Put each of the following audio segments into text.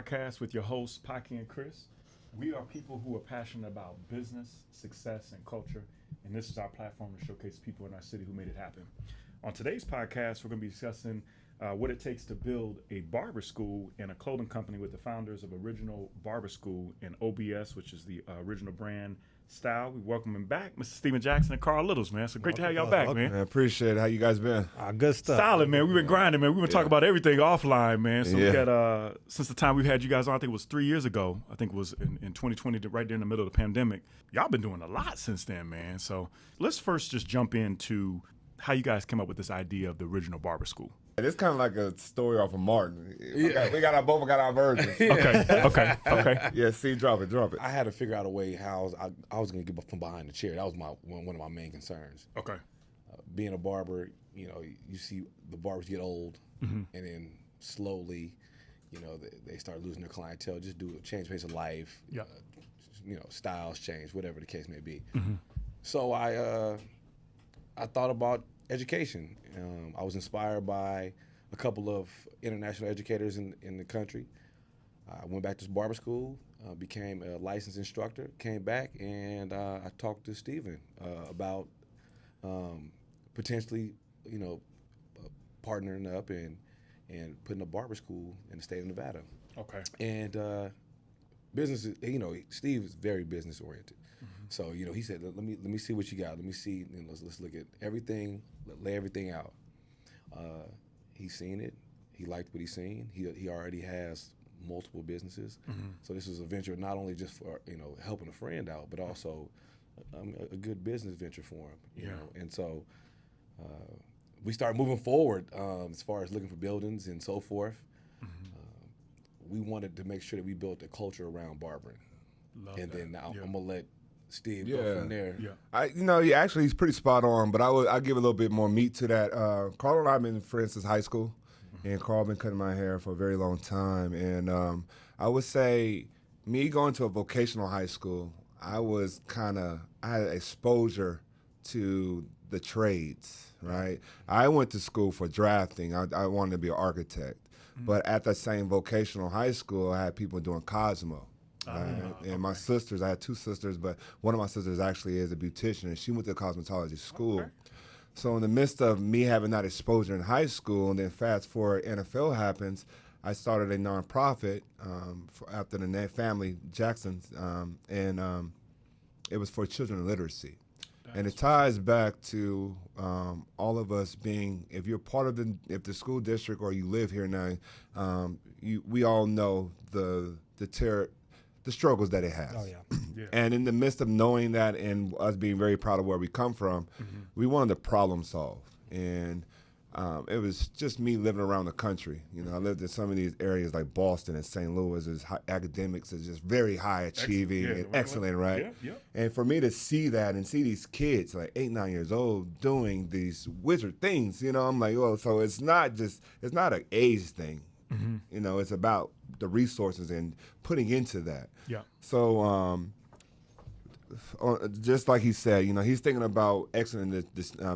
podcast with your hosts, Paki and Chris. We are people who are passionate about business, success, and culture, and this is our platform to showcase people in our city who made it happen. On today's podcast, we're going to be discussing what it takes to build a barber school and a clothing company with the founders of Original Barber School and OBS, which is the original brand style. We welcome him back, Mr. Steven Jackson and Carl Littles, man. So great to have y'all back, man. I appreciate it. How you guys been? Good stuff. Solid, man. We've been grinding, man. We've been talking about everything offline, man. So we got, since the time we've had you guys on, I think it was 3 years ago. I think it was in 2020, right there in the middle of the pandemic. Y'all been doing a lot since then, man. So let's first just jump into how you guys came up with this idea of the Original Barber School. It's kind of like a story off of Martin. We got our versions. Okay. Yeah, see, drop it. I had to figure out a way how I was going to get from behind the chair. That was one of my main concerns. Okay. Being a barber, you see the barbers get old, and then slowly, they start losing their clientele. Just change the pace of life. Yeah. Styles change, whatever the case may be. So I thought about education. I was inspired by a couple of international educators in the country. I went back to barber school, became a licensed instructor, came back, and I talked to Steven about potentially, partnering up and putting a barber school in the state of Nevada. Okay. And business, Steve is very business oriented. So, he said, let me see what you got. Let me see, let's look at everything, lay everything out. He's seen it. He liked what he's seen. He already has multiple businesses. So this is a venture not only just for, helping a friend out, but also a good business venture for him, you know. And so we started moving forward as far as looking for buildings and so forth. We wanted to make sure that we built a culture around barbering. I'm going to let Steve go from there. Yeah. He's pretty spot on, but I'll give a little bit more meat to that. Carl and I have been friends since high school, and Carl been cutting my hair for a very long time. And I would say me going to a vocational high school, I had exposure to the trades, right? I went to school for drafting. I wanted to be an architect. But at the same vocational high school, I had people doing Cosmo. And my sisters, I had two sisters, but one of my sisters actually is a beautician, and she went to cosmetology school. Okay. So in the midst of me having that exposure in high school, and then fast forward, NFL happens, I started a nonprofit after the family, Jackson's, and it was for children literacy. And it ties back to all of us being, if you're part of the school district or you live here now, we all know the struggles that it has. Oh, yeah. And in the midst of knowing that and us being very proud of where we come from, we wanted to problem solve. And it was just me living around the country. I lived in some of these areas like Boston and St. Louis. Academics is just very high achieving and excellent, right? Yeah. And for me to see that and see these kids like 8, 9 years old doing these wizard things, I'm like, oh, so it's not an age thing. It's about the resources and putting into that. Yeah. So just like he said, he's thinking about exiting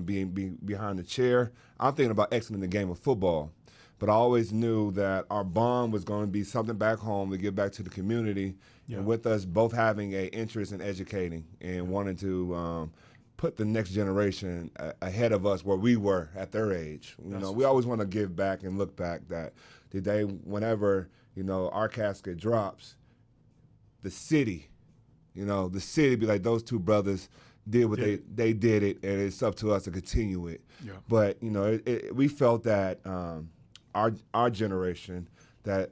being behind the chair. I'm thinking about exiting the game of football. But I always knew that our bond was going to be something back home to give back to the community. Yeah. And with us both having an interest in educating and wanting to put the next generation ahead of us where we were at their age. We always want to give back and look back that the day whenever, our casket drops, the city be like, those two brothers did what they did it, and it's up to us to continue it. Yeah. But, we felt that our generation, that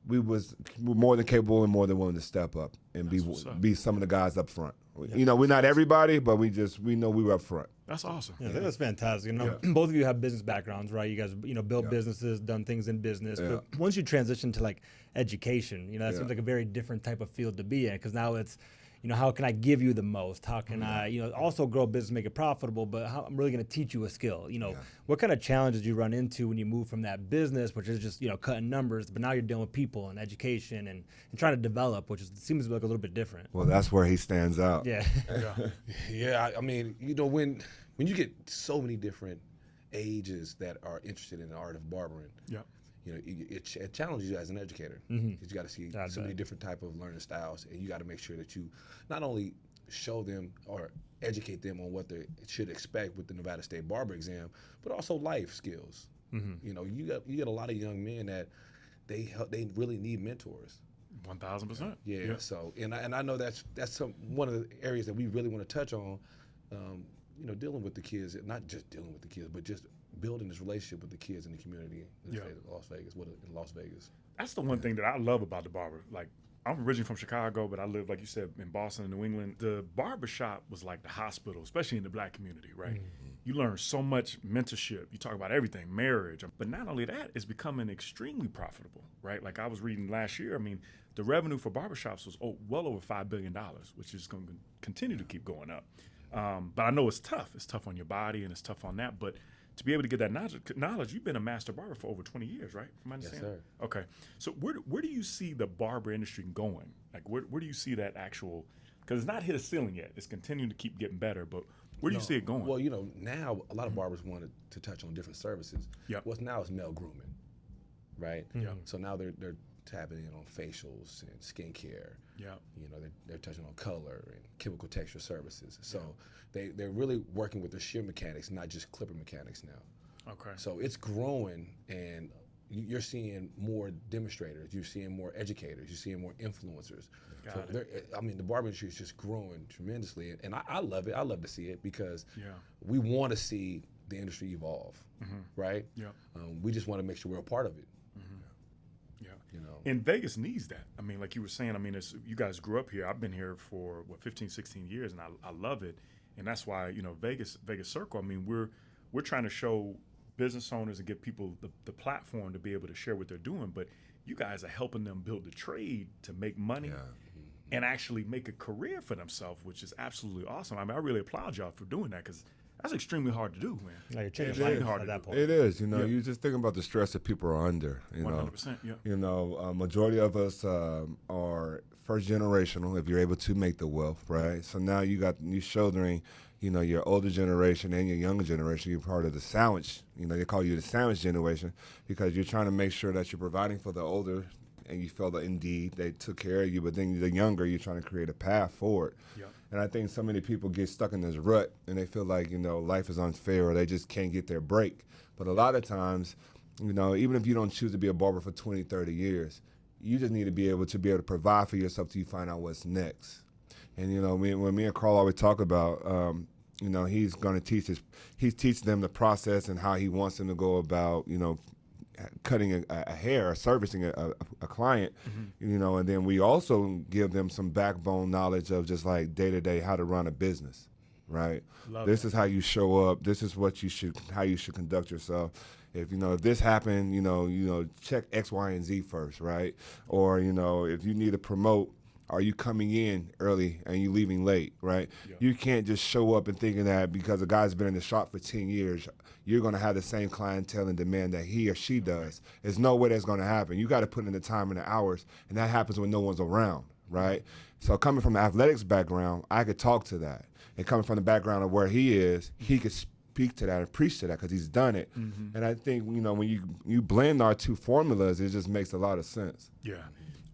we were more than capable and more than willing to step up and be some of the guys up front. Yeah. We're not everybody, but we know we were up front. That's awesome. Yeah, that's fantastic. Both of you have business backgrounds, right? You guys, built businesses, done things in business. Yeah. But once you transition to like education, that seems like a very different type of field to be in, because now it's, how can I give you the most? How can I, also grow a business, make it profitable, but how I'm really going to teach you a skill? What kind of challenges do you run into when you move from that business, which is just, cutting numbers, but now you're dealing with people and education and trying to develop, which seems like a little bit different. Well, that's where he stands out. Yeah. Yeah. I mean, when you get so many different ages that are interested in the art of barbering, it challenges you as an educator. You got to see so many different type of learning styles, and you got to make sure that you not only show them or educate them on what they should expect with the Nevada State Barber exam, but also life skills. You get a lot of young men that they really need mentors. 1,000%. Yeah. So and I know that's one of the areas that we really want to touch on. Dealing with the kids, not just dealing with the kids, but just building this relationship with the kids in the community in the state of Las Vegas. That's the one thing that I love about the barber. Like, I'm originally from Chicago, but I live, like you said, in Boston and New England. The barbershop was like the hospital, especially in the black community, right? You learn so much mentorship. You talk about everything, marriage. But not only that, it's becoming extremely profitable, right? Like I was reading last year, the revenue for barbershops was well over $5 billion, which is going to continue to keep going up. But I know it's tough. It's tough on your body and it's tough on that. But to be able to get that knowledge, you've been a master barber for over 20 years, right? From my understanding? Yes, sir. Okay. So where do you see the barber industry going? Like where do you see that actual, because it's not hit a ceiling yet. It's continuing to keep getting better, but where do you see it going? Well, now a lot of barbers wanted to touch on different services. What's now is male grooming, right? So now they're tapping in on facials and skincare. They're touching on color and chemical texture services. So they're really working with the shear mechanics, not just clipper mechanics now. Okay. So it's growing, and you're seeing more demonstrators, you're seeing more educators, you're seeing more influencers. The barber industry is just growing tremendously, and I love it. I love to see it because we want to see the industry evolve, right? We just want to make sure we're a part of it. And Vegas needs that. Like you were saying, you guys grew up here. I've been here for 15, 16 years, and I love it. And that's why, Vegas Circle, we're trying to show business owners and give people the platform to be able to share what they're doing. But you guys are helping them build the trade to make money and actually make a career for themselves, which is absolutely awesome. I really applaud y'all for doing that, because that's extrely hard to do, man. You're changing life at that point. It is. You just think about the stress that people are under. 100%. Majority of us are first generational, if you're able to make the wealth, right? So now you shouldering, your older generation and your younger generation. You're part of the sandwich. They call you the sandwich generation because you're trying to make sure that you're providing for the older, and you feel that indeed they took care of you. But then the younger, you're trying to create a path forward. And I think so many people get stuck in this rut, and they feel like, life is unfair, or they just can't get their break. But a lot of times, even if you don't choose to be a barber for 20, 30 years, you just need to be able to provide for yourself till you find out what's next. And, when me and Carl always talk about, he's going to he's teaching them the process and how he wants them to go about, cutting a hair or servicing a client, and then we also give them some backbone knowledge of just like day-to-day how to run a business, right? This is how you show up. This is how you should conduct yourself. If this happened, check X, Y, and Z first, right? Or if you need to promote, are you coming in early and you leaving late, right? You can't just show up and thinking that because a guy's been in the shop for 10 years, you're going to have the same clientele and demand that he or she does. There's no way that's going to happen. You got to put in the time and the hours, and that happens when no one's around, right? So coming from the athletics background, I could talk to that. And coming from the background of where he is, he could speak to that and preach to that because he's done it. And I think, when you blend our two formulas, it just makes a lot of sense.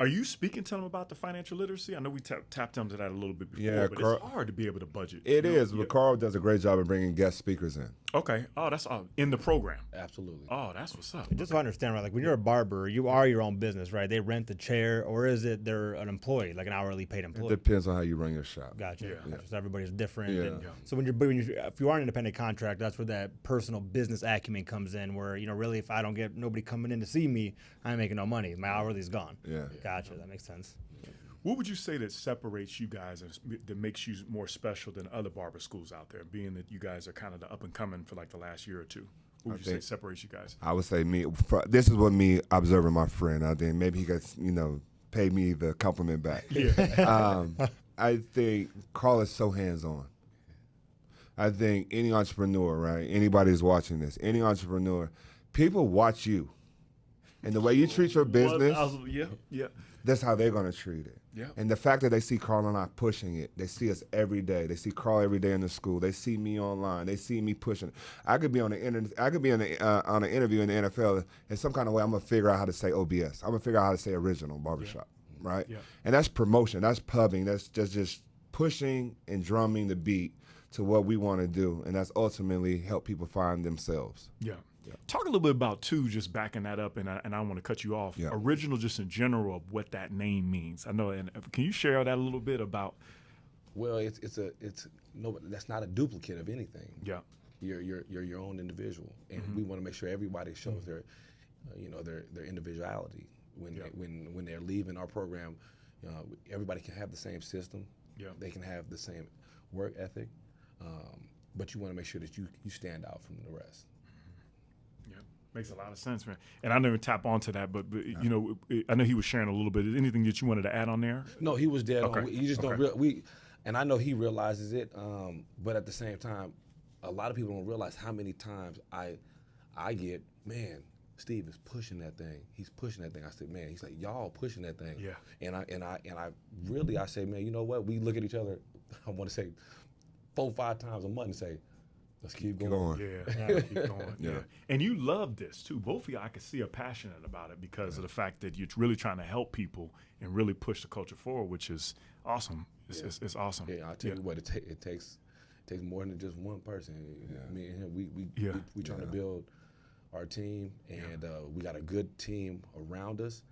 Are you speaking to them about the financial literacy? I know we tapped into that a little bit before, but Carl, it's hard to be able to budget. It is, but Carl does a great job of bringing guest speakers in. Okay. Oh, that's in the program. Absolutely. Oh, that's what's up. Just to understand, right? Like when you're a barber, you are your own business, right? They rent the chair, or is it they're an employee, like an hourly paid employee? It depends on how you run your shop. Gotcha. So everybody's different. So if you are an independent contractor, that's where that personal business acumen comes in. Where really, if I don't get nobody coming in to see me, I ain't making no money. My hourly's gone. Gotcha. That makes sense. What would you say that separates you guys, that makes you more special than other barber schools out there, being that you guys are kind of the up and coming for like the last year or two? What would you say separates you guys? I would say this is what me observing my friend. I think maybe he could, pay me the compliment back. I think Carl is so hands-on. I think any entrepreneur, right? Anybody who's watching this, any entrepreneur, people watch you. And the way you treat your business. that's how they're going to treat it. Yeah. And the fact that they see Carl and I pushing it, they see us every day. They see Carl every day in the school. They see me online. They see me pushing it. I could be on the internet. I could be on an interview in the NFL in some kind of way. I'm gonna figure out how to say OBS. I'm gonna figure out how to say original barbershop, right? Yeah. And that's promotion. That's pubbing. That's just pushing and drumming the beat to what we want to do, and that's ultimately help people find themselves. Yeah. Talk a little bit about too, just backing that up, and I want to cut you off. Yeah. Original, just in general, of what that name means. I know, and can you share that a little bit about? Well, it's no, that's not a duplicate of anything. Yeah. You're your own individual, and we want to make sure everybody shows their, their individuality when they're leaving our program. Everybody can have the same system. Yeah. They can have the same work ethic, but you want to make sure that you stand out from the rest. Yeah, makes a lot of sense, man. And I never tap onto that, but I know he was sharing a little bit. Anything that you wanted to add on there? No, he was dead Okay. on. You just don't and I know he realizes it, but at the same time, a lot of people don't realize how many times I get, man, Steve is pushing that thing. He's pushing that thing. I said, man, he's like, y'all pushing that thing. Yeah. And I really say, man, you know what? We look at each other, I want to say 4-5 times a month and say, let's keep going. Yeah, keep going. Yeah. And you love this too. Both of you, I can see, are passionate about it because of the fact that you're really trying to help people and really push the culture forward, which is awesome. It's awesome. Yeah, I'll tell you what, it takes more than just one person. I mean, we trying to build our team, and we got a good team around us,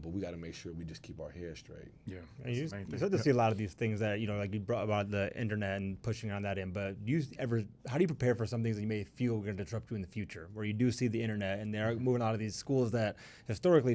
but we got to make sure we just keep our head straight. Yeah, And you start to see a lot of these things that, like you brought about the internet and pushing on that in, but how do you prepare for some things that you may feel are going to disrupt you in the future, where you do see the internet and they're moving out of these schools that historically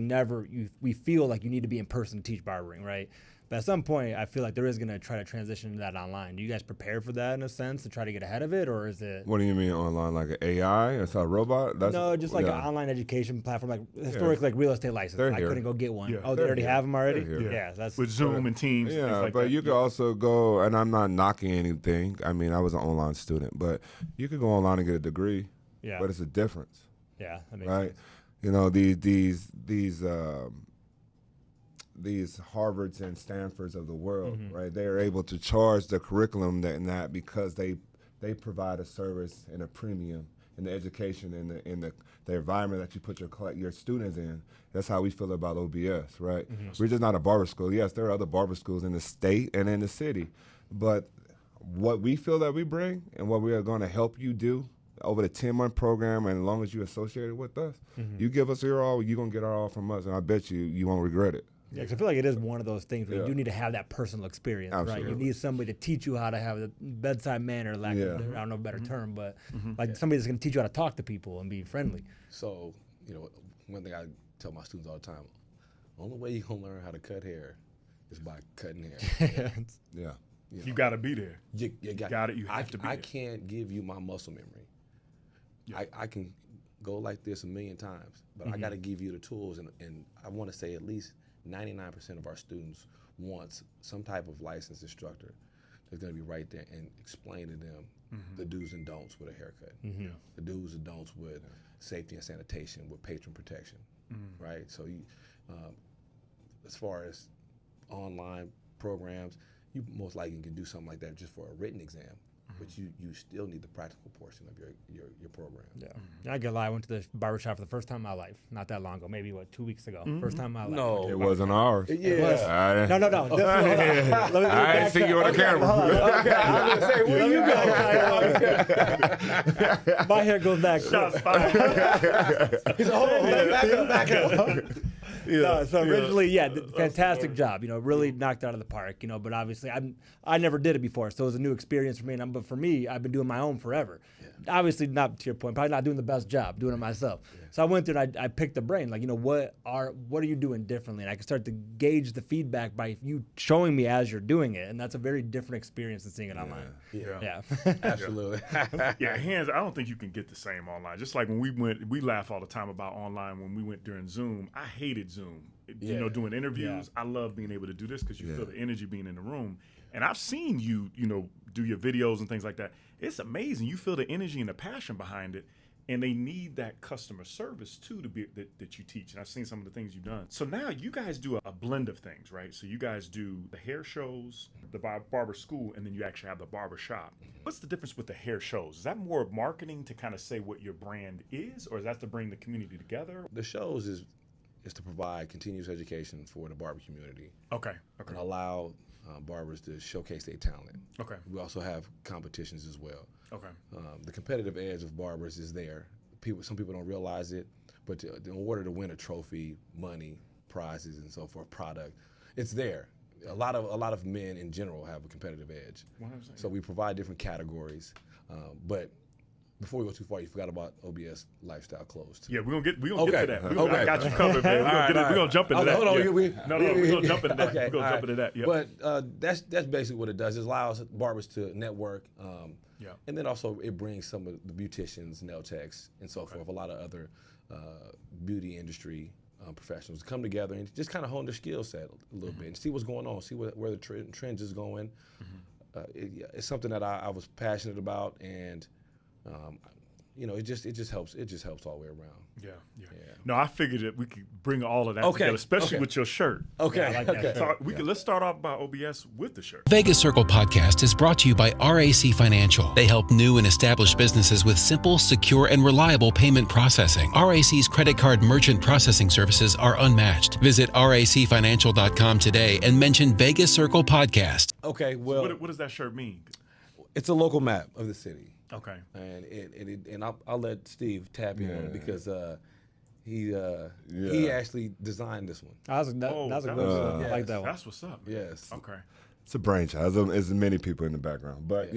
we feel like you need to be in person to teach barbering, right? But at some point, I feel like there is going to try to transition to that online. Do you guys prepare for that in a sense to try to get ahead of it, or is it? What do you mean online, like an AI? It's a robot? No, just like an online education platform, like historically, like real estate license. I couldn't go get one. Yeah. Oh, they already have them already? Here. That's with Zoom and Teams. Yeah, things like but that. you could also go, and I'm not knocking anything. I mean, I was an online student, but you could go online and get a degree. Yeah. But it's a difference, Yeah, that makes right? sense. These Harvards and Stanfords of the world, right? They are able to charge the curriculum that because they provide a service and a premium in the education and in the environment that you put your students in. That's how we feel about OBS, right? We're just not a barber school. Yes, there are other barber schools in the state and in the city, but what we feel that we bring and what we are going to help you do over the 10-month program, and as long as you're associated with us, you give us your all, you're going to get our all from us, and I bet you won't regret it. Yeah, because I feel like it is one of those things where you do need to have that personal experience, right? You need somebody to teach you how to have a bedside manner, I don't know a better term, but like somebody that's going to teach you how to talk to people and be friendly. So, one thing I tell my students all the time, the only way you're going to learn how to cut hair is by cutting hair. Yeah. You got to be there. You got it. You have to be I there. can't give you my muscle memory. Yeah. I can go like this a million times, but I got to give you the tools, and I want to say at least 99% of our students wants some type of licensed instructor that's going to be right there and explain to them the do's and don'ts with a haircut, the do's and don'ts with safety and sanitation, with patron protection, right? So as far as online programs, you most likely can do something like that just for a written exam, but you still need the practical portion of your program. Yeah. I get a lie. I went to the barbershop for the first time in my life, not that long ago, maybe 2 weeks ago. First time in my life. No. It wasn't ours. Yeah. No. I didn't see you on the camera. Okay, I was going to say, where you go? My hair goes back. Shots fired. He said, hold on, back up. No, so originally, fantastic job. Really knocked out of the park. But obviously, I never did it before, so it was a new experience for me. But for me, I've been doing my own forever. Obviously, not to your point, probably not doing the best job doing it myself. So I went through and I picked the brain, like, what are you doing differently? And I could start to gauge the feedback by you showing me as you're doing it, and that's a very different experience than seeing it online. Yeah. Absolutely. Hands. I don't think you can get the same online. Just like when we laugh all the time about online when we went during Zoom. I hated Zoom. Doing interviews. I love being able to do this because you feel the energy being in the room. And I've seen you, do your videos and things like that. It's amazing. You feel the energy and the passion behind it. and they need that customer service too to be that you teach. And I've seen some of the things you've done. So now you guys do a blend of things, right? So you guys do the hair shows, the barber school, and then you actually have the barber shop. What's the difference with the hair shows? Is that more of marketing to kind of say what your brand is, or is that to bring the community together? The shows is to provide continuous education for the barber community. Okay. And allow barbers to showcase their talent. Okay. We also have competitions as well. Okay. The competitive edge of barbers is there. Some people don't realize it, but in order to win a trophy, money, prizes, and so forth, product, it's there. A lot of men in general have a competitive edge. 100%. So we provide different categories, but before we go too far, you forgot about OBS Lifestyle Clothes too. Yeah, we're gonna Okay. get to that. Okay. I got you covered, man. We're gonna jump into that. Hold on, Yeah. we're gonna jump into that. Okay, We're gonna all jump into that. Yeah. But that's basically what it does. It allows barbers to network, Yeah. and then also it brings some of the beauticians, nail techs, and so forth, a lot of other beauty industry professionals to come together and just kind of hone their skill set a little bit and see what's going on, see where the trends is going. It's something that I was passionate about, and it just helps. It just helps all the way around. Yeah. No, I figured that we could bring all of that together, especially with your shirt. Okay. I like that okay. shirt. Let's start off by OBS with the shirt. Vegas Circle Podcast is brought to you by RAC Financial. They help new and established businesses with simple, secure, and reliable payment processing. RAC's credit card merchant processing services are unmatched. Visit racfinancial.com today and mention Vegas Circle Podcast. Okay. Well, What does that shirt mean? it's a local map of the city. Okay. And I'll let Steve tap in on it because he actually designed this one. That was a good one. I like that one. That's what's up. Man. Yes. Okay. It's a brainchild. There's many people in the background, but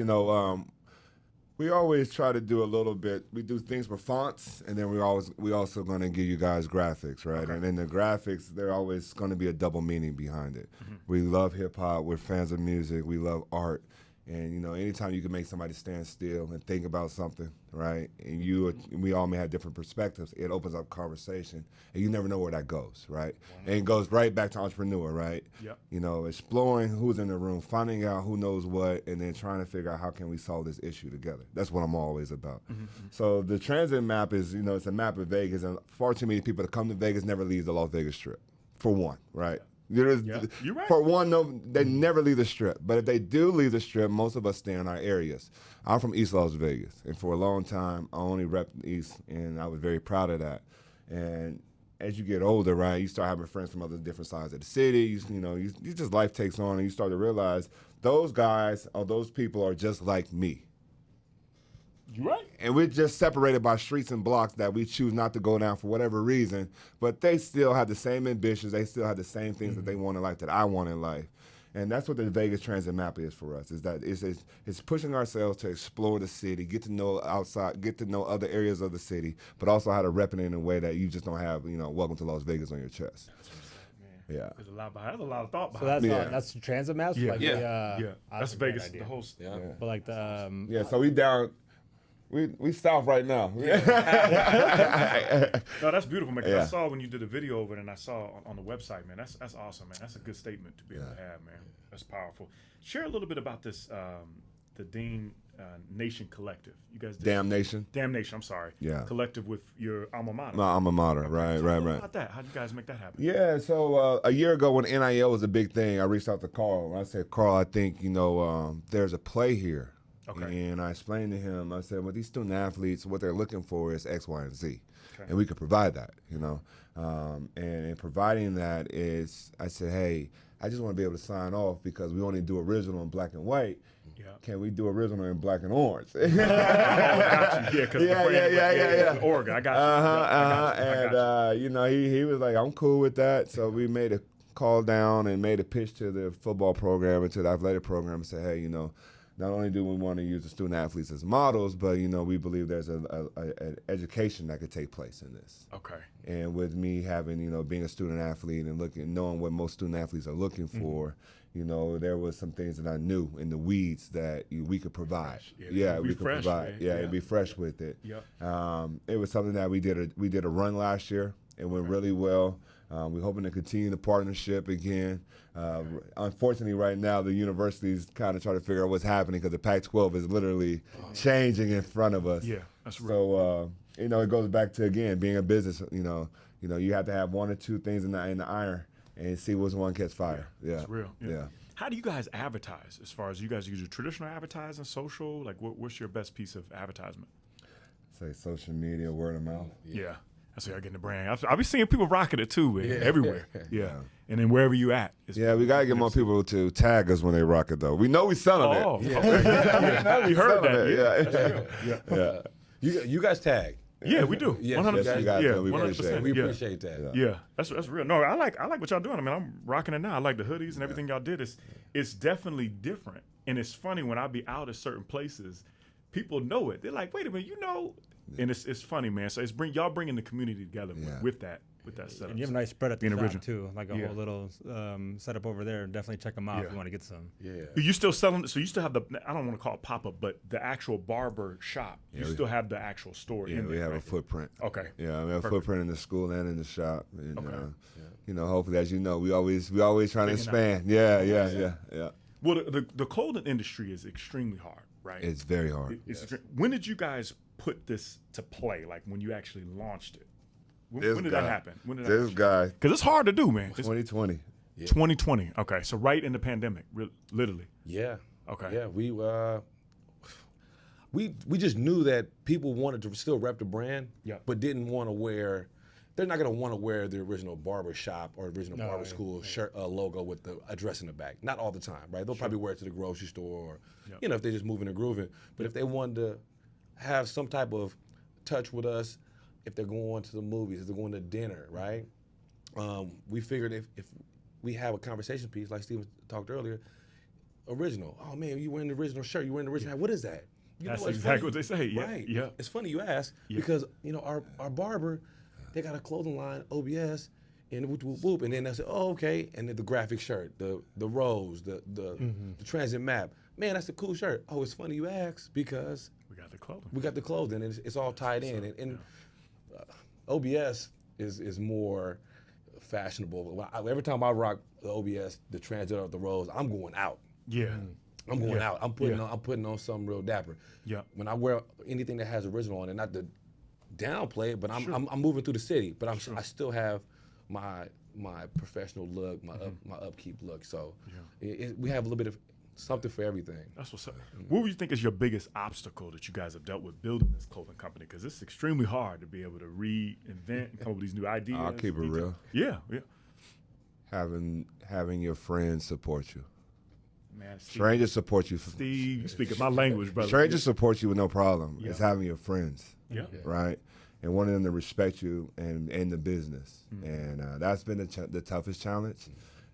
we always try to do a little bit. We do things for fonts, and then we also going to give you guys graphics, right? Okay. And in the graphics, there always going to be a double meaning behind it. We love hip hop. We're fans of music. We love art. And, anytime you can make somebody stand still and think about something, right, and we all may have different perspectives, it opens up conversation, and you never know where that goes, right? And it goes right back to entrepreneur, right? Yep. Exploring who's in the room, finding out who knows what, and then trying to figure out how can we solve this issue together. That's what I'm always about. So the transit map is, it's a map of Vegas, and far too many people that come to Vegas never leave the Las Vegas Strip, for one, right? You're right. For one, no, they never leave the Strip. But if they do leave the Strip, most of us stay in our areas. I'm from East Las Vegas, and for a long time, I only repped the East, and I was very proud of that. And as you get older, right, you start having friends from other different sides of the city. You just life takes on, and you start to realize those guys or those people are just like me. You're right. And we're just separated by streets and blocks that we choose not to go down for whatever reason, but they still have the same ambitions. They still have the same things that they want in life that I want in life. And that's what the Vegas Transit Map is for us, is that it's pushing ourselves to explore the city, get to know outside, get to know other areas of the city, but also how to rep it in a way that you just don't have, welcome to Las Vegas on your chest. Yeah. There's a lot behind. There's a lot of thought So behind. that's the transit maps. Yeah. Like That's Vegas. The whole. Yeah. But like the Yeah, so we down. We south right now. No, that's beautiful, man. 'Cause I saw when you did a video over it, and I saw on the website, man. That's awesome, man. That's a good statement to be able to have, man. That's powerful. Share a little bit about this, the Dean Nation Collective. You guys did Damn Nation. I'm sorry. Yeah. Collective with your alma mater. My alma mater, right. About that, how did you guys make that happen? Yeah, so a year ago when NIL was a big thing, I reached out to Carl. I said, Carl, I think, there's a play here. Okay. And I explained to him, I said, well, these student athletes, what they're looking for is X, Y, and Z. Okay. And we could provide that, And in providing that is, I said, hey, I just want to be able to sign off because we only do original in black and white. Yeah. Can we do original in black and orange? I got you. Yeah, because Yeah. Oregon, I got you. And he was like, I'm cool with that. So we made a call down and made a pitch to the football program and to the athletic program and said, hey, not only do we want to use the student athletes as models, but we believe there's an education that could take place in this. Okay. And with me having being a student athlete and knowing what most student athletes are looking for, there was some things that I knew in the weeds that we could provide. We could provide. Man. And be fresh with it. Yep. It was something that we did a run last year. It went really well. We're hoping to continue the partnership again. Unfortunately, right now, the university's kind of trying to figure out what's happening because the Pac-12 is literally changing in front of us. Yeah, that's right. So you know, it goes back to, again, being a business. You have to have one or two things in the iron and see which one catch fire. Yeah, It's real. Yeah. How do you guys advertise? As far as you guys use your traditional advertising, social, like what's your best piece of advertisement? Say social media, word of mouth. Yeah. That's how y'all getting the brand. I'll be seeing people rocking it too, everywhere. Yeah. And then wherever you at. Yeah, we gotta get more people to tag us when they rock it though. We know we selling it. Oh, yeah. We heard that. Yeah. You guys tag. Yeah, we do. Yes, 100%. yes, you guys yeah, do. We appreciate 100%. it. We Yeah. appreciate that. Yeah, that's real. No, I like what y'all doing. I mean, I'm rocking it now. I like the hoodies and everything y'all did. It's definitely different, and it's funny when I be out at certain places, people know it. They're like, "Wait a minute, you know?" And it's funny, man. So it's y'all bringing the community together with that setup. And you have a nice spread at the Being top original. too, like a whole little setup over there. Definitely check them out if you want to get some. Yeah. You still selling? So you still have I don't want to call it pop up, but the actual barber shop. You still have the actual store. Yeah, in we there, have right? a footprint. Okay. Yeah, we have a footprint in the school and in the shop. And, Okay. hopefully, as you know, we always trying to Figuring out. expand. Yeah. Well, the clothing industry is extremely hard, right? It's very hard. When did you guys put this to play? Like when you actually launched it? This When did guy- that happen? When did This guy, Because it's hard to do, man. It's 2020. 2020. Okay, so right in the pandemic, literally. Yeah. Okay. Yeah, we just knew that people wanted to still rep the brand, but didn't want to wear. They're not going to want to wear the original Barbershop or original Barber School shirt logo with the address in the back. Not all the time, right? They'll probably wear it to the grocery store or, if they're just moving and grooving. But if they wanted to have some type of touch with us, if they're going to the movies, if they're going to dinner, right? We figured if we have a conversation piece, like Steven talked earlier, original. Oh man, you wearing the original shirt? You wearing the original hat? What is that? You That's know, it's exactly funny. what they say. Yeah. Right. Yeah. It's funny you ask because our barber, they got a clothing line, OBS, and whoop whoop whoop, and then I said, oh okay, and then the graphic shirt, the rose, the transit map. Man, that's a cool shirt. Oh, it's funny you ask because We got the clothing. we got the clothing, and it's all tied in, and OBS is more fashionable. Every time I rock the OBS, the transit or the rose, I'm going out. Yeah. I'm going out. I'm putting on something real dapper. Yeah. When I wear anything that has original on it, not to downplay it, but I'm moving through the city, but I still have my professional look, my upkeep look. So we have a little bit of something for everything. That's what's up. What would you think is your biggest obstacle that you guys have dealt with building this clothing company? Because it's extremely hard to be able to reinvent and come up with these new ideas. I'll keep it real. Yeah. Having your friends support you. Man, Steve, Strangers support you. Steve, you speaking my language, brother. Strangers support you with no problem. Yeah. It's having your friends, right? And wanting them to respect you and the business. And that's been the toughest challenge.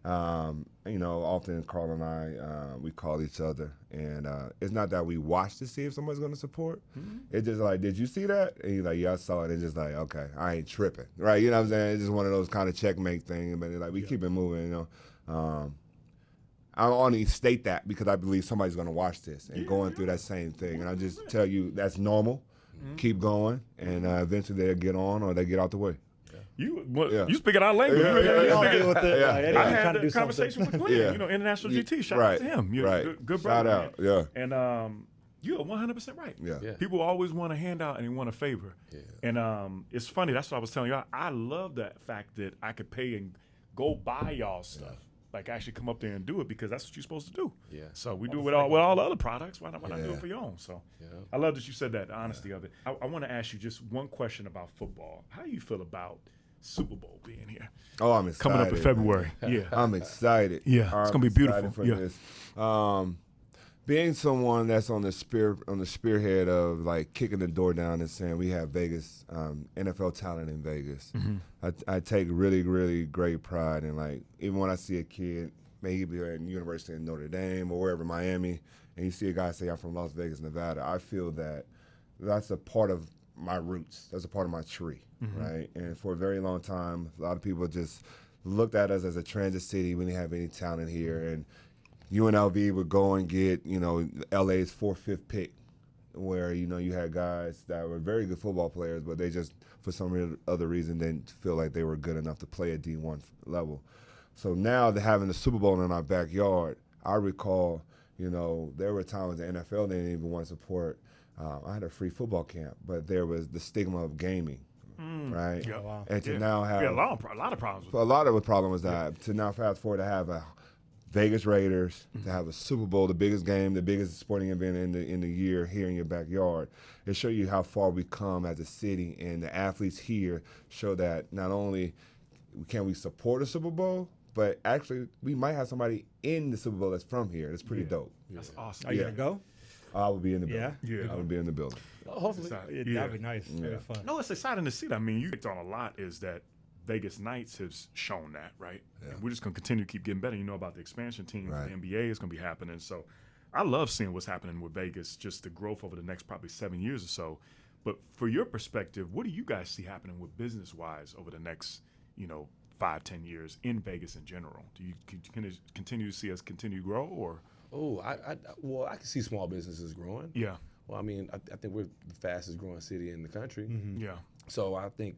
Often Carl and I, we call each other. And it's not that we watch to see if somebody's going to support. It's just like, did you see that? And he's like, yeah, I saw it. It's just like, okay, I ain't tripping, right? You know what I'm saying? It's just one of those kind of checkmate things. But like, we keep it moving, I only state that because I believe somebody's going to watch this and going through that same thing. And I just tell you that's normal. Keep going, and eventually they'll get on or they get out the way. You speaking our language. I had a conversation with Glenn, International GT. Shout out to him. Good brother. Shout out, yeah. And you're 100% right. Yeah. People always want a handout and they want a favor. Yeah. And it's funny. That's what I was telling y'all. I love that fact that I could pay and go buy y'all stuff. Like actually come up there and do it because that's what you're supposed to do. Yeah. So we do it with all the other products. Why not do it for your own? So I love that you said that, the honesty of it. I want to ask you just one question about football. How do you feel about Super Bowl being here? Oh, I'm excited. Coming up in February. Yeah. I'm excited. Yeah, it's gonna be beautiful. For this. Being someone that's on the spearhead of like kicking the door down and saying we have Vegas, NFL talent in Vegas. I take really, really great pride in like even when I see a kid maybe at University of Notre Dame or wherever, Miami, and you see a guy say I'm from Las Vegas, Nevada. I feel that that's a part of my roots. That's a part of my tree, right? And for a very long time, a lot of people just looked at us as a transit city. We didn't have any talent here, and UNLV would go and get, LA's 4th, 5th pick, where, you had guys that were very good football players, but they just, for some other reason, didn't feel like they were good enough to play at D1 level. So now having the Super Bowl in our backyard, I recall, there were times the NFL didn't even want to support I had a free football camp, but there was the stigma of gaming, right? Yeah. Oh, wow. And to now have a lot of problems with a lot of the problem was that to now fast forward to have a Vegas Raiders, to have a Super Bowl, the biggest game, the biggest sporting event in the year here in your backyard. It show you how far we come as a city, and the athletes here show that not only can we support a Super Bowl, but actually we might have somebody in the Super Bowl that's from here. That's pretty dope. That's awesome. Are you gonna go? I will be in the building. Yeah. I will be in the building. Hopefully. That'd be nice. That'd be fun. No, it's exciting to see that. I mean, you picked on a lot is that Vegas Knights has shown that, right? Yeah. And we're just going to continue to keep getting better. You know about the expansion team, Right. the NBA is going to be happening. So I love seeing what's happening with Vegas, just the growth over the next probably 7 years or so. But for your perspective, what do you guys see happening with business-wise over the next, 5-10 years in Vegas in general? Do you continue to see us continue to grow or? Oh, I can see small businesses growing. Yeah. Well, I mean, I think we're the fastest growing city in the country. Yeah. So I think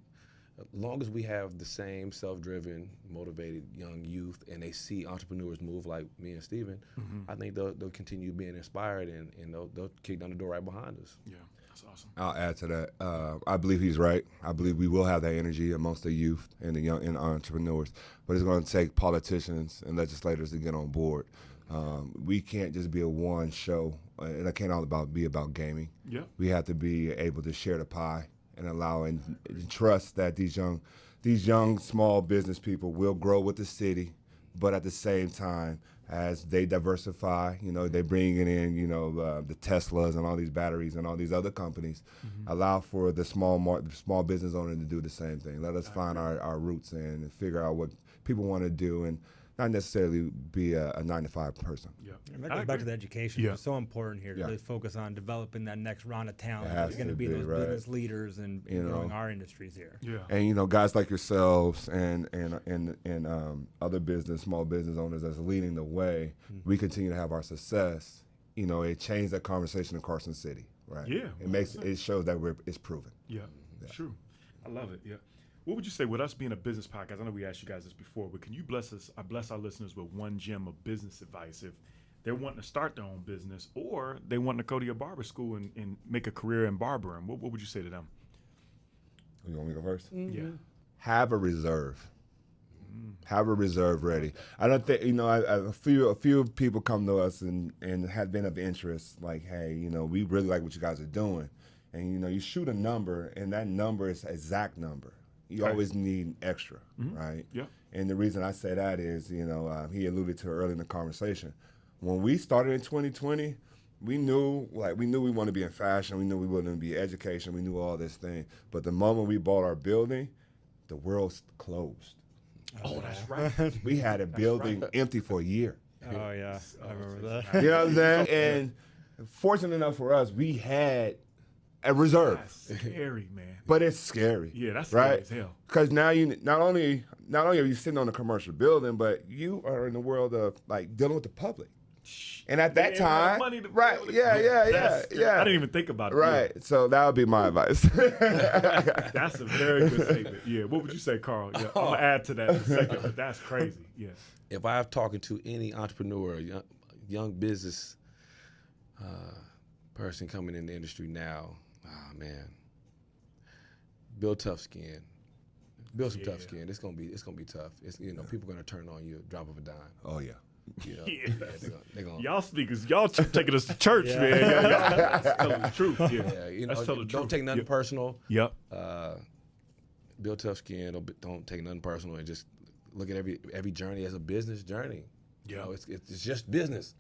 as long as we have the same self-driven, motivated young youth and they see entrepreneurs move like me and Steven, I think they'll continue being inspired and they'll kick down the door right behind us. Yeah. That's awesome. I'll add to that. I believe he's right. I believe we will have that energy amongst the youth and the young and entrepreneurs, but it's going to take politicians and legislators to get on board. We can't just be a one show, and it can't all be about gaming. Yeah. We have to be able to share the pie and allow and trust that these young small business people will grow with the city, but at the same time, as they diversify, they bring in, the Teslas and all these batteries and all these other companies, allow for the small business owner to do the same thing. Let us find our roots and figure out what people want to do and not necessarily be a 9-to-5 person. Yeah. And that goes back to the education. Yeah. It's so important here to Yeah. really focus on developing that next round of talent It that's has going to to be be, those right. business leaders and growing our industries here. Yeah. And guys like yourselves and other small business owners that's leading the way, we continue to have our success. It changed that conversation in Carson City, right? Yeah, It shows that it's proven. Yeah, true. I love it. Yeah. What would you say with us being a business podcast? I know we asked you guys this before, but can you bless our listeners with one gem of business advice if they're wanting to start their own business or they want to go to your barber school and make a career in barbering? What would you say to them? You want me to go first? Yeah. Have a reserve. Have a reserve ready. I don't think a few people come to us and have been of interest, like, hey, we really like what you guys are doing, and you shoot a number, and that number is an exact number. You always need extra, right? Yeah. And the reason I say that is, he alluded to early in the conversation. When we started in 2020, we knew we wanted to be in fashion. We knew we wanted to be education. We knew all this thing. But the moment we bought our building, the world closed. Oh, that's right. We had a building empty for a year. Oh, yeah. I remember that. You know what I'm saying? And fortunate enough for us, we had a reserve. That's scary, man. But it's scary. Yeah, that's right? scary as hell. Because now you not only are you sitting on a commercial building, but you are in the world of dealing with the public. And at that time, right? Yeah. I didn't even think about it. Right. Yeah. So that would be my advice. That's a very good statement. Yeah. What would you say, Carl? Yeah, I'm gonna add to that in a second, but that's crazy. Yeah. If I'm talking to any entrepreneur, young business person coming in the industry now, man, build tough skin. Build some tough skin. It's gonna be tough. It's people gonna turn on you, drop of a dime. Oh yeah. They're gonna, Y'all speakers, y'all taking us to church, man. Y'all telling the truth. Yeah. That's telling the truth. Don't take nothing personal. Yep. Build tough skin. Don't take nothing personal, and just look at every journey as a business journey. Yeah. It's just business.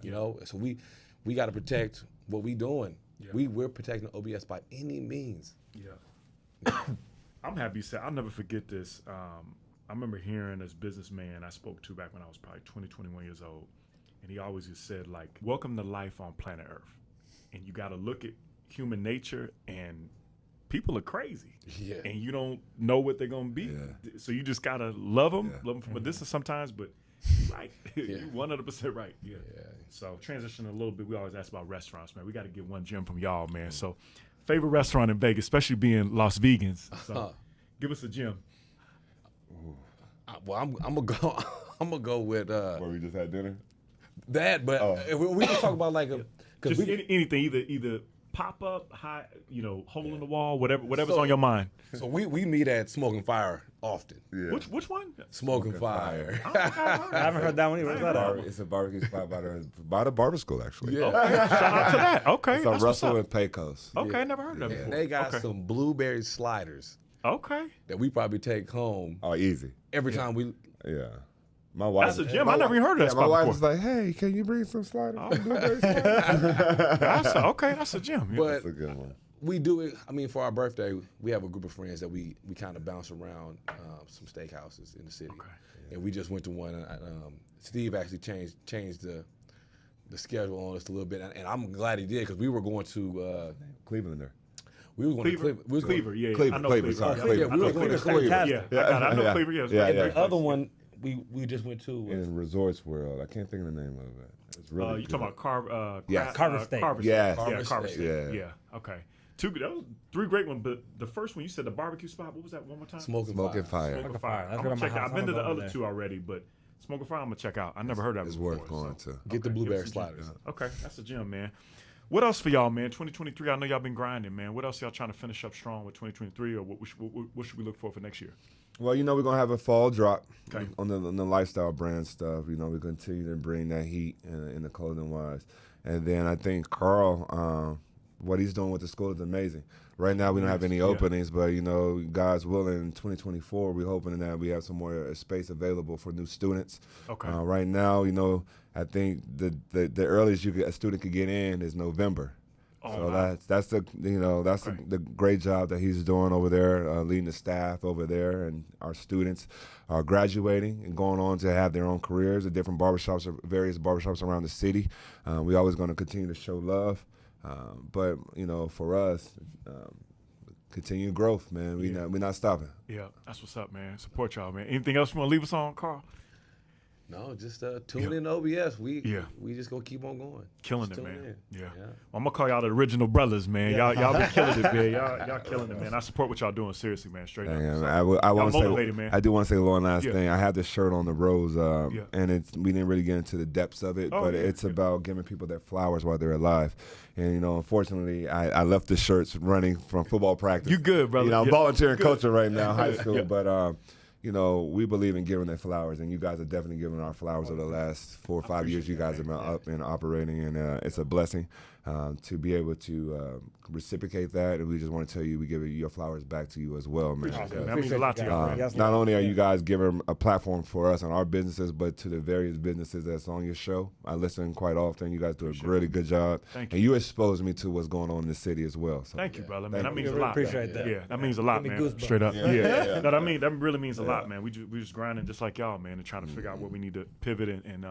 So we got to protect what we doing. Yeah. We're protecting OBS by any means. Yeah. I'm happy you said. I'll never forget this. I remember hearing this businessman I spoke to back when I was probably 20, 21 years old, and he always just said, welcome to life on planet Earth. And you got to look at human nature, and people are crazy. Yeah. And you don't know what they're going to be. Yeah. So you just got to love them from a distance sometimes, but right. You're 100% right. Yeah. So transition a little bit. We always ask about restaurants, man. We got to get one gem from y'all, man. So favorite restaurant in Vegas, especially being Las Vegans. So give us a gem. Well, I'm gonna go with Where we just had dinner. that. But if we just talk about because Just anything, either pop up, high, hole in the wall, whatever's on your mind. So we meet at Smoke and Fire often. Yeah. Which one? Smoke and Fire. I haven't heard that one either. Where's that at? It's a barbecue spot by the Barber School, actually. Yeah. Okay, shout out to that. Okay, It's on that's what's Russell up. and Pecos. Okay, never heard of that And before. they got okay. some blueberry sliders Okay, that we probably take home Oh, easy. every time we. Yeah. My wife. that's a gym. I never even heard of that My spot wife before. was like, "Hey, can you bring some sliders? Oh. Some blueberry sliders?" That's a gym. Yeah. But That's a good one. we do it. I mean, for our birthday, we have a group of friends that we kind of bounce around some steakhouses in the city, and we just went to one. Steve actually changed the schedule on us a little bit, and I'm glad he did because we were going to Clevelander. we were going to Cleveland. We was going- Cleaver, yeah. Cleaver, I know Cleaver, Cleaver. sorry, Yeah, Cleaver. Yeah, we were going to Cleveland. Fantastic. Yeah, I know Yeah. Cleaver. Yeah, Yeah, and yeah. The other one we just went to was In Resorts World. I can't think of the name of it. It's really you talking about Yes. Carver Steak. Carver Yes. Steak. Yeah, Carver Steak. Steak. Yeah. Yeah. Okay. That was 3 great ones, but the first one you said the barbecue spot. What was that one more time? Smoke and Smoking Fire. Fire. Smoke and Fire. Fire. That's I'm right gonna on my check that. house. I've been to the I'm gonna go other there. 2 already, but Smoke and Fire I'm gonna check out. I never heard of it It's before. worth going to. Get the Okay, blueberry give us some sliders. Okay, that's a gym, man. What else for y'all, man? 2023. I know y'all been grinding, man. What else y'all trying to finish up strong with 2023, or what should we look for next year? Well, we're gonna have a fall drop Okay. on the lifestyle brand stuff. We continue to bring that heat in the clothing wise, and then I think Carl, what he's doing with the school is amazing. Right now we don't have any Yeah. openings, but God's willing, in 2024 we're hoping that we have some more space available for new students. Okay. Right now, I think the earliest a student could get in is November. Oh, So wow. that's the Okay. the great job that he's doing over there, leading the staff over there, and our students are graduating and going on to have their own careers at different barbershops, various barbershops around the city. We're always going to continue to show love, but for us, continued growth, man. We're not stopping. Yeah, that's what's up, man. Support y'all, man. Anything else you want to leave us on, Carl? No, just tune in to OBS. We just gonna keep on going. Killing Just it, tune man. in. Yeah. Well, I'm gonna call y'all the original brothers, man. Y'all been killing it, man. Y'all killing it, man. I support what y'all doing, seriously, man. Straight up. And So, I want to motivated, say, man. I do want to say one last Yeah. thing. I have this shirt on the rose, Yeah. and we didn't really get into the depths of it, Oh, but yeah, it's yeah. about giving people their flowers while they're alive. And unfortunately, I left the shirts running from football practice. You good, brother. I'm Yeah. volunteering Good. coaching right now, high school, Yeah. but. We believe in giving their flowers, and you guys are definitely giving our flowers over the last 4 or 5 years. You guys have been up and operating, and it's a blessing to be able to reciprocate that. And we just want to tell you, we give your flowers back to you as well, man. Awesome, because, man. That means a lot to y'all, man. Yes, not only are you guys giving a platform for us and our businesses, but to the various businesses that's on your show. I listen quite often. You guys do a really good job. Thank and you expose me to what's going on in the city as well. So. Thank you, brother, man. Thank That you. means a Really lot. appreciate that. Yeah, that means a lot, Give me man. goosebumps. Straight up. Yeah. Yeah. No, that really means a lot, man. We just grinding just like y'all, man, and trying to figure out what we need to pivot and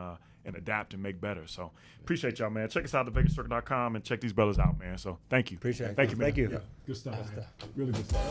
adapt and make better. So appreciate y'all, man. Check us out at thevegascircle.com and check these brothers out, man. So thank you. Appreciate it. Thank you, man. Thank you. Yeah. Good stuff. Man. Really good stuff.